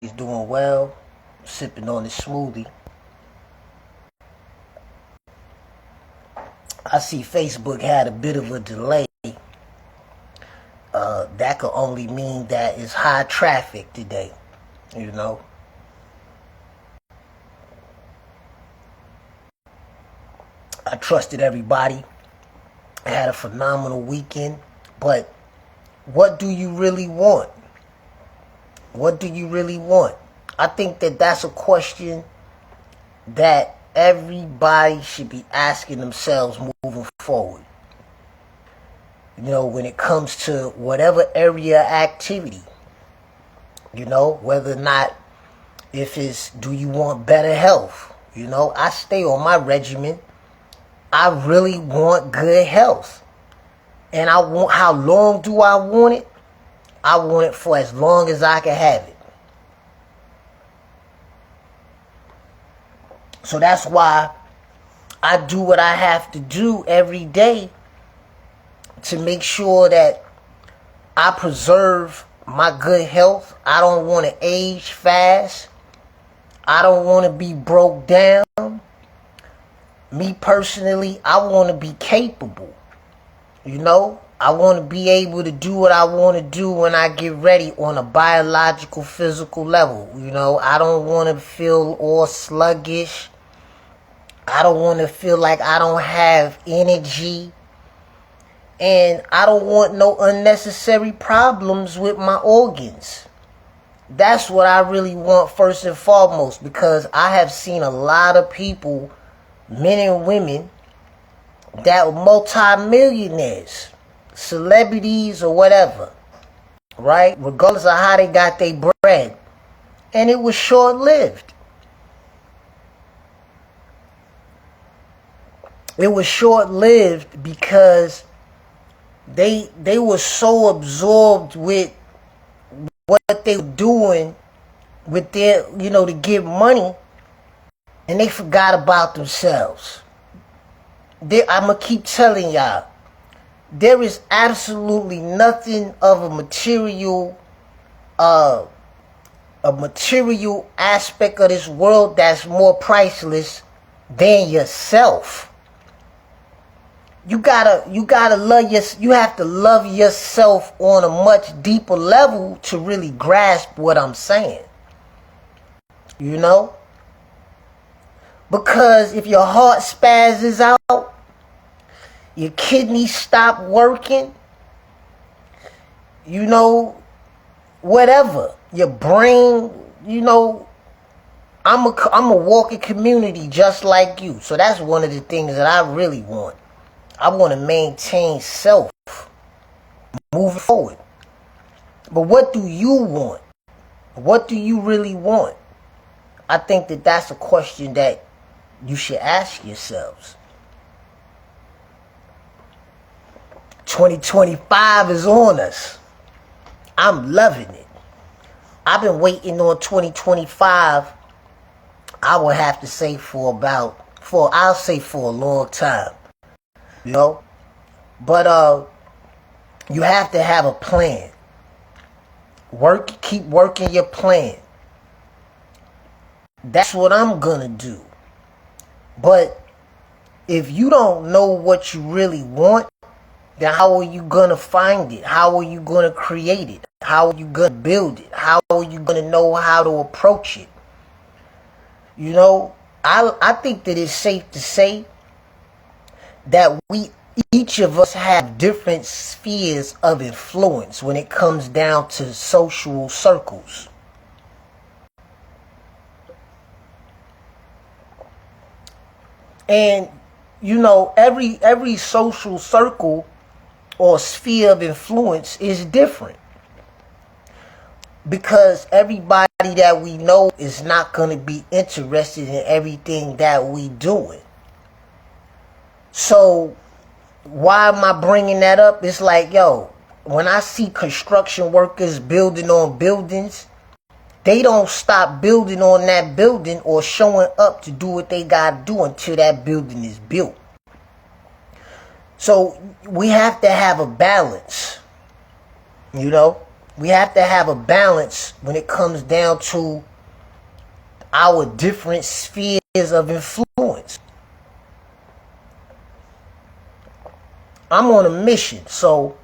He's doing well, sipping on his smoothie. I see Facebook had a bit of a delay. That could only mean that it's high traffic today. You know, I trusted everybody. I had a phenomenal weekend. But what do you really want? What do you really want? I think that that's a question that everybody should be asking themselves moving forward. When it comes to whatever area activity, whether or not, if it's, do you want better health? I stay on my regimen. I really want good health. And how long do I want it? I want it for as long as I can have it. So that's why I do what I have to do every day to make sure that I preserve my good health. I don't want to age fast. I don't want to be broke down. Me personally, I want to be capable. I want to be able to do what I want to do when I get ready on a biological, physical level. I don't want to feel all sluggish. I don't want to feel like I don't have energy. And I don't want no unnecessary problems with my organs. That's what I really want first and foremost, because I have seen a lot of people, men and women, that were multi-millionaires, celebrities or whatever, right? Regardless of how they got their bread. And it was short-lived. It was short-lived because they were so absorbed with what they were doing with their, to get money, and they forgot about themselves. I'm going to keep telling y'all, there is absolutely nothing of a material aspect of this world that's more priceless than yourself. You gotta love you have to love yourself on a much deeper level to really grasp what I'm saying. Because if your heart spazzes out, your kidneys stop working, whatever, your brain, I'm a walking community just like you. So that's one of the things that I really want. I want to maintain self moving forward. But what do you want? What do you really want? I think that that's a question that you should ask yourselves. 2025 is on us. I'm loving it. I've been waiting on 2025, I would have to say for a long time. But you have to have a plan. Keep working your plan. That's what I'm gonna do. But if you don't know what you really want, then how are you gonna find it? How are you gonna create it? How are you gonna build it? How are you gonna know how to approach it? I think that it's safe to say that each of us have different spheres of influence when it comes down to social circles. And every social circle or sphere of influence is different, because everybody that we know is not going to be interested in everything that we doing. So why am I bringing that up? It's like, when I see construction workers building on buildings, they don't stop building on that building or showing up to do what they got to do until that building is built. So we have to have a balance. We have to have a balance when it comes down to our different spheres of influence. I'm on a mission, so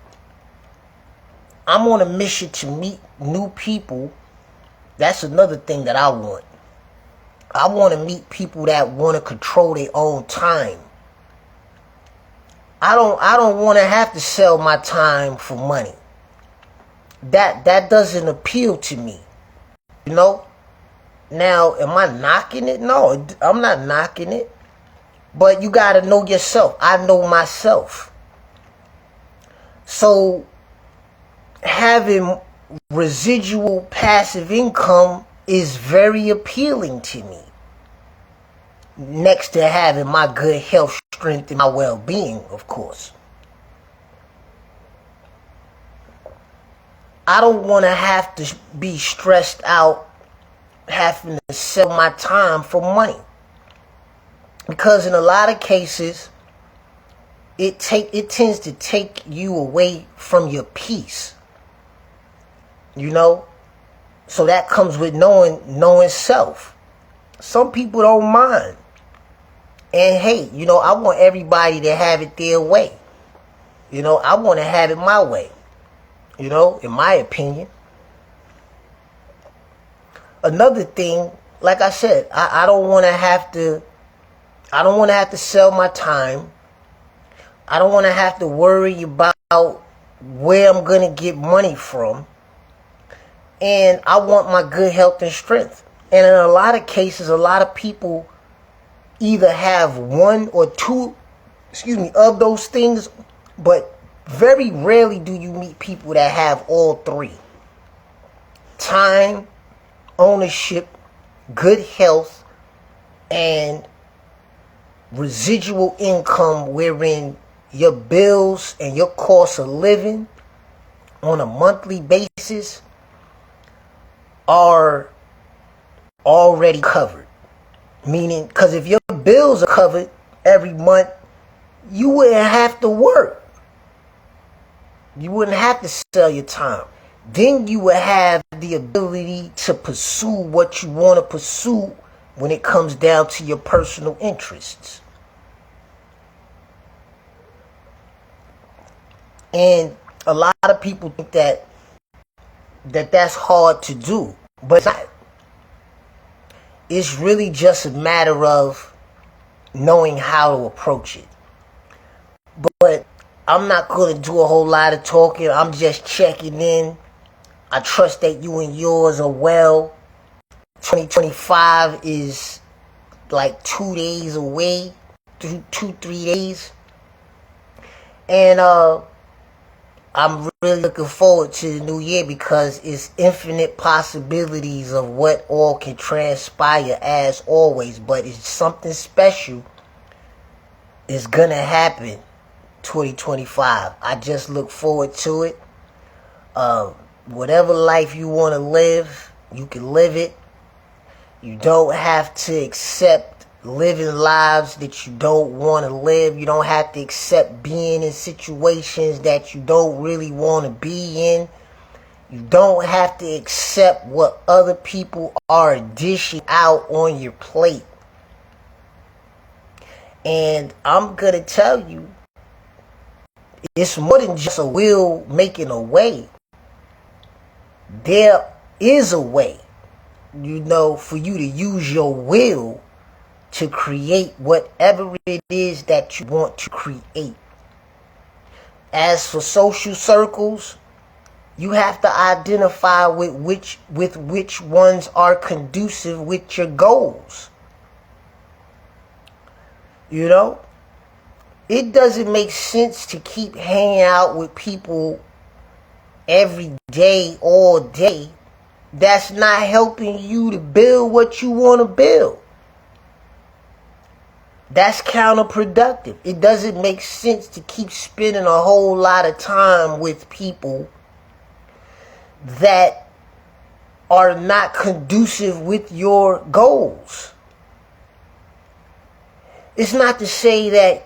I'm on a mission to meet new people. That's another thing that I want. I want to meet people that want to control their own time. I don't want to have to sell my time for money. That doesn't appeal to me. You know? Now, am I knocking it? No, I'm not knocking it. But you got to know yourself. I know myself. So, having residual passive income is very appealing to me. Next to having my good health, strength, and my well-being, of course. I don't want to have to be stressed out having to sell my time for money. Because in a lot of cases, it tends to take you away from your peace. You know? So that comes with knowing self. Some people don't mind. And hey, you know, I want everybody to have it their way. You know, I want to have it my way. You know, in my opinion. Another thing, like I said, I don't want to have to sell my time. I don't want to have to worry about where I'm going to get money from. And I want my good health and strength. And in a lot of cases, a lot of people either have one or two, of those things, but very rarely do you meet people that have all three. Time, ownership, good health, and residual income wherein your bills and your cost of living on a monthly basis are already covered. Meaning, because if your bills are covered every month, you wouldn't have to work. You wouldn't have to sell your time. Then you would have the ability to pursue what you want to pursue when it comes down to your personal interests. And a lot of people think that's hard to do, but it's not. It's really just a matter of knowing how to approach it. But I'm not going to do a whole lot of talking. I'm just checking in. I trust that you and yours are well. 2025 is like 2 days away. 3 days. And I'm really looking forward to the new year because it's infinite possibilities of what all can transpire as always. But it's something special is going to happen 2025. I just look forward to it. Whatever life you want to live, you can live it. You don't have to accept living lives that you don't want to live. You don't have to accept being in situations that you don't really want to be in. You don't have to accept what other people are dishing out on your plate. And I'm going to tell you, it's more than just a will making a way. There is a way, for you to use your will to create whatever it is that you want to create. As for social circles, you have to identify with which ones are conducive with your goals. It doesn't make sense to keep hanging out with people every day, all day. That's not helping you to build what you want to build. That's counterproductive. It doesn't make sense to keep spending a whole lot of time with people that are not conducive with your goals. It's not to say that,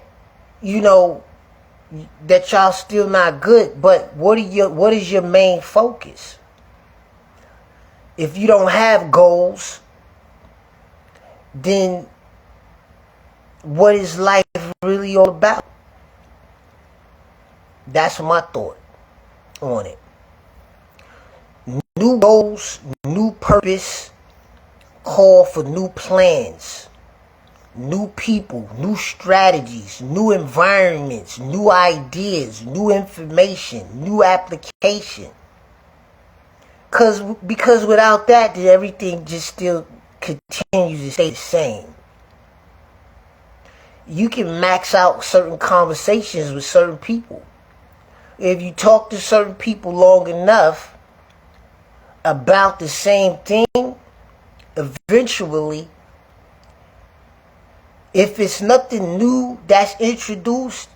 that y'all still not good, but what is your main focus? If you don't have goals, then what is life really all about? That's my thought on it. New goals, new purpose, call for new plans, new people, new strategies, new environments, new ideas, new information, new application. Because without that, then everything just still continues to stay the same. You can max out certain conversations with certain people. If you talk to certain people long enough about the same thing, eventually, if it's nothing new that's introduced,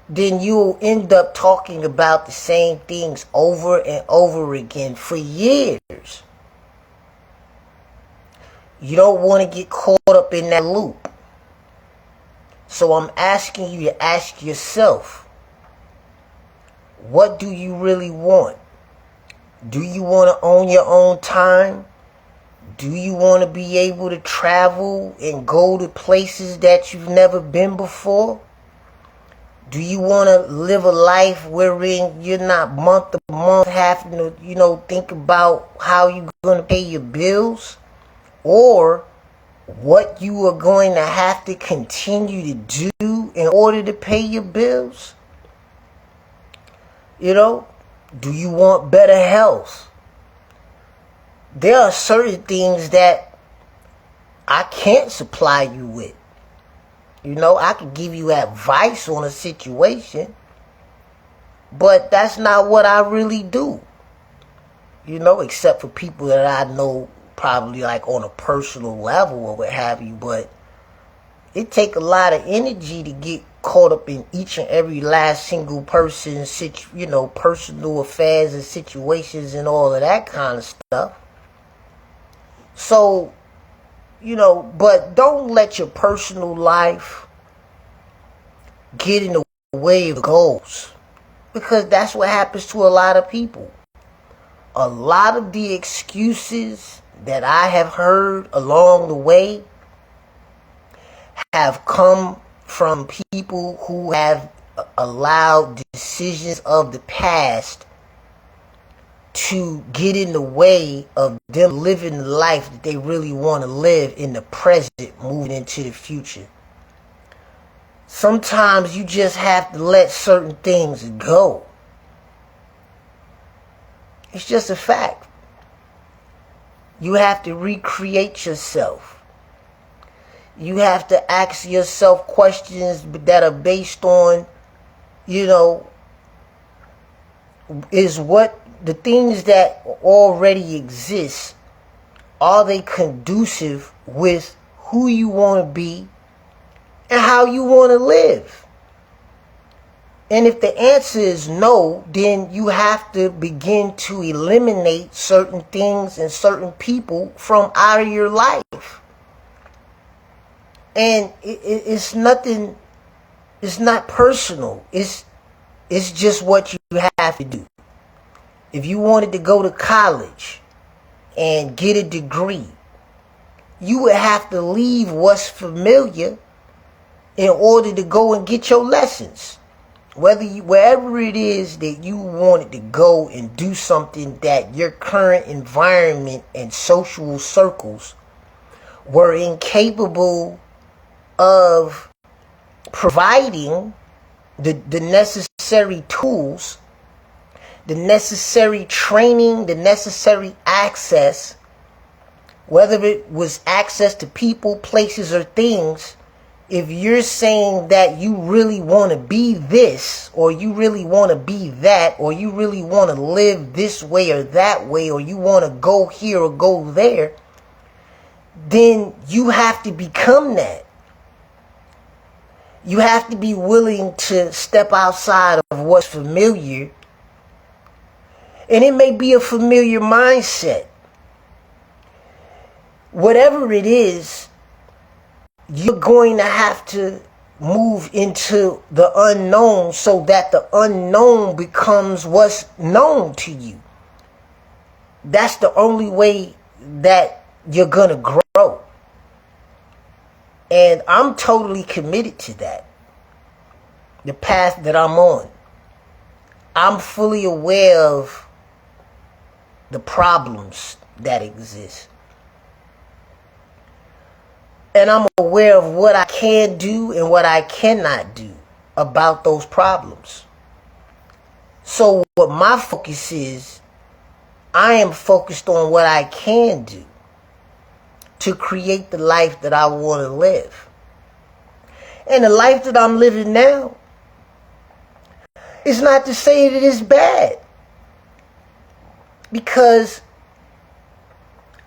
then you'll end up talking about the same things over and over again for years. You don't want to get caught up in that loop. So I'm asking you to ask yourself, what do you really want? Do you want to own your own time? Do you want to be able to travel and go to places that you've never been before? Do you want to live a life wherein you're not month to month having to, think about how you're going to pay your bills? Or what you are going to have to continue to do in order to pay your bills? Do you want better health? There are certain things that I can't supply you with. I can give you advice on a situation, but that's not what I really do. Except for people that I know probably like on a personal level or what have you, but it take a lot of energy to get caught up in each and every last single person's personal affairs and situations and all of that kind of stuff. So, but don't let your personal life get in the way of goals, because that's what happens to a lot of people. A lot of the excuses that I have heard along the way have come from people who have allowed decisions of the past to get in the way of them living the life that they really want to live in the present, moving into the future. Sometimes you just have to let certain things go. It's just a fact. You have to recreate yourself. You have to ask yourself questions that are based on, is what the things that already exist, are they conducive with who you want to be and how you want to live? And if the answer is no, then you have to begin to eliminate certain things and certain people from out of your life. And it's nothing, it's not personal. It's just what you have to do. If you wanted to go to college and get a degree, you would have to leave what's familiar in order to go and get your lessons. Wherever it is that you wanted to go and do something that your current environment and social circles were incapable of providing the necessary tools, the necessary training, the necessary access, whether it was access to people, places, or things. If you're saying that you really want to be this, or you really want to be that, or you really want to live this way or that way, or you want to go here or go there, then you have to become that. You have to be willing to step outside of what's familiar. And it may be a familiar mindset. Whatever it is, you're going to have to move into the unknown so that the unknown becomes what's known to you. That's the only way that you're going to grow. And I'm totally committed to that. The path that I'm on. I'm fully aware of the problems that exist. And I'm aware of what I can do and what I cannot do about those problems. So what my focus is, I am focused on what I can do to create the life that I want to live. And the life that I'm living now is not to say that it's bad, because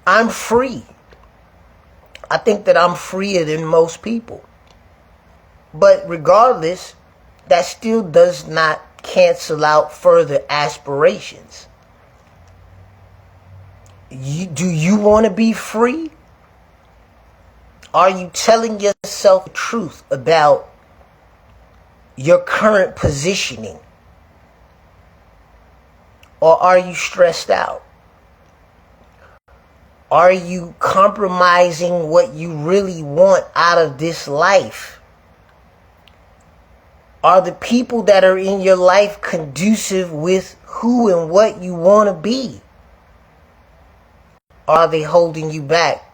I'm free. I think that I'm freer than most people. But regardless, that still does not cancel out further aspirations. Do you want to be free? Are you telling yourself the truth about your current positioning? Or are you stressed out? Are you compromising what you really want out of this life? Are the people that are in your life conducive with who and what you want to be? Are they holding you back?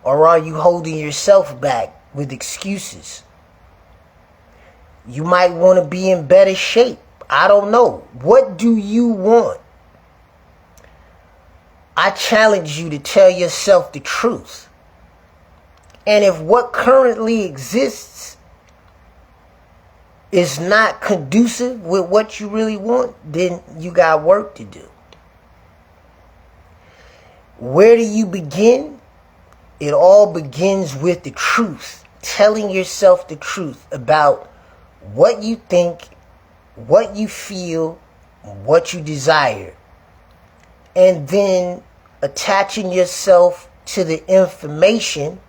Or are you holding yourself back with excuses? You might want to be in better shape. I don't know. What do you want? I challenge you to tell yourself the truth. And if what currently exists is not conducive with what you really want, then you got work to do. Where do you begin? It all begins with the truth. Telling yourself the truth about what you think, what you feel, what you desire. And then attaching yourself to the information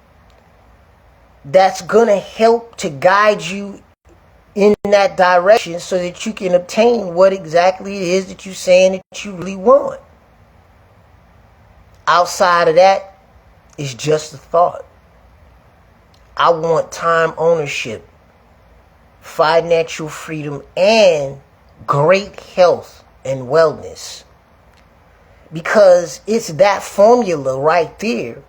that's going to help to guide you in that direction so that you can obtain what exactly it is that you're saying that you really want. Outside of that, it's just a thought. I want time ownership, financial freedom, and great health and wellness. Because it's that formula right there,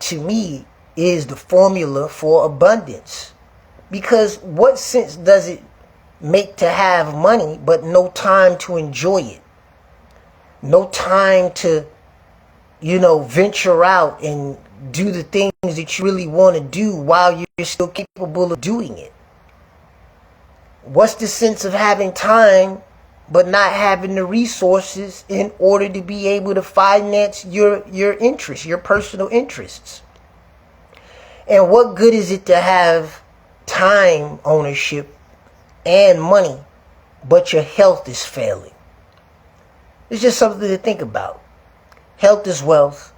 to me, is the formula for abundance. Because what sense does it make to have money but no time to enjoy it? No time to, venture out and do the things that you really want to do while you're still capable of doing it. What's the sense of having time but not having the resources in order to be able to finance your interests, your personal interests? And what good is it to have time ownership and money, but your health is failing? It's just something to think about. Health is wealth.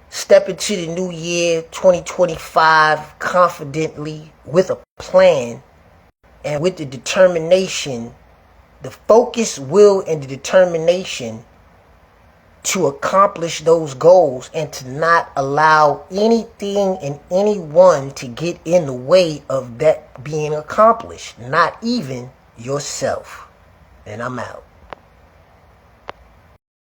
Step into the new year, 2025, confidently, with a plan and with the determination, the focus, will, and the determination to accomplish those goals and to not allow anything and anyone to get in the way of that being accomplished, not even yourself. And I'm out.